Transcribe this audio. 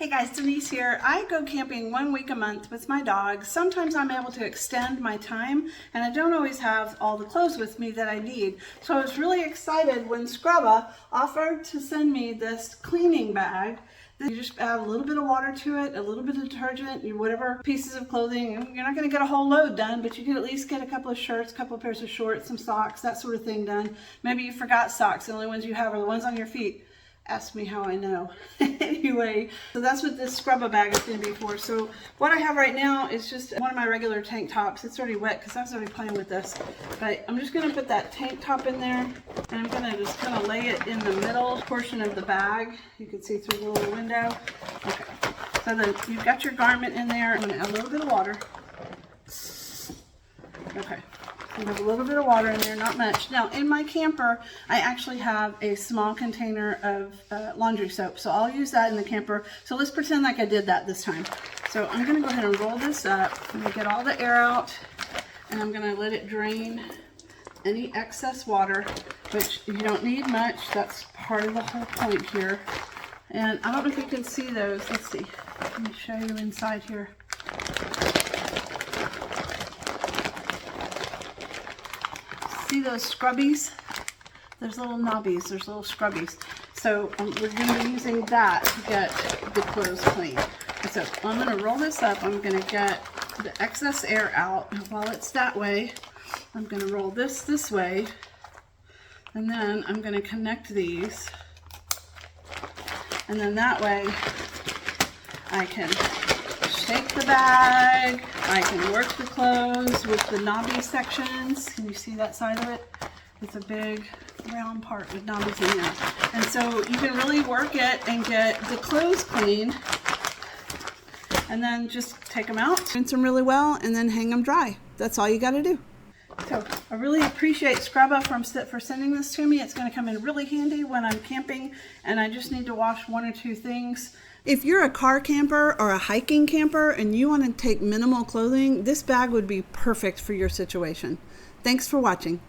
Hey guys, Denise here. I go camping 1 week a month with my dog. Sometimes I'm able to extend my time and I don't always have all the clothes with me that I need. So I was really excited when Scrubba offered to send me this cleaning bag. You just add a little bit of water to it, a little bit of detergent, whatever pieces of clothing. You're not going to get a whole load done, but you can at least get a couple of shirts, a couple of pairs of shorts, some socks, that sort of thing done. Maybe you forgot socks. The only ones you have are the ones on your feet. Ask me how I know. Anyway, so that's what this Scrubba bag is going to be for. So what I have right now is just one of my regular tank tops. It's already wet because I was already playing with this. But I'm just going to put that tank top in there, and I'm going to just kind of lay it in the middle portion of the bag. You can see through the little window. Okay, so you've got your garment in there. I'm going to add a little bit of water. Okay. I have a little bit of water in there, not much. Now, in my camper, I actually have a small container of laundry soap, so I'll use that in the camper. So let's pretend like I did that this time. So I'm going to go ahead and roll this up. I'm going to get all the air out, and I'm going to let it drain any excess water, which you don't need much. That's part of the whole point here. And I don't know if you can see those. Let's see. Let me show you inside here. See those scrubbies? There's little knobbies, there's little scrubbies. So we're going to be using that to get the clothes clean. And so I'm going to roll this up. I'm going to get the excess air out. And while it's that way, I'm going to roll this way. And then I'm going to connect these. And then that way I can shake the bag. I can work the clothes with the knobby sections. Can you see that side of it? It's a big round part with knobbies in there. And so you can really work it and get the clothes clean, and then just take them out, rinse them really well, and then hang them dry. That's all you got to do. So I really appreciate Scrubba for sending this to me. It's going to come in really handy when I'm camping and I just need to wash 1 or 2 things. If you're a car camper or a hiking camper and you want to take minimal clothing, this bag would be perfect for your situation. Thanks for watching.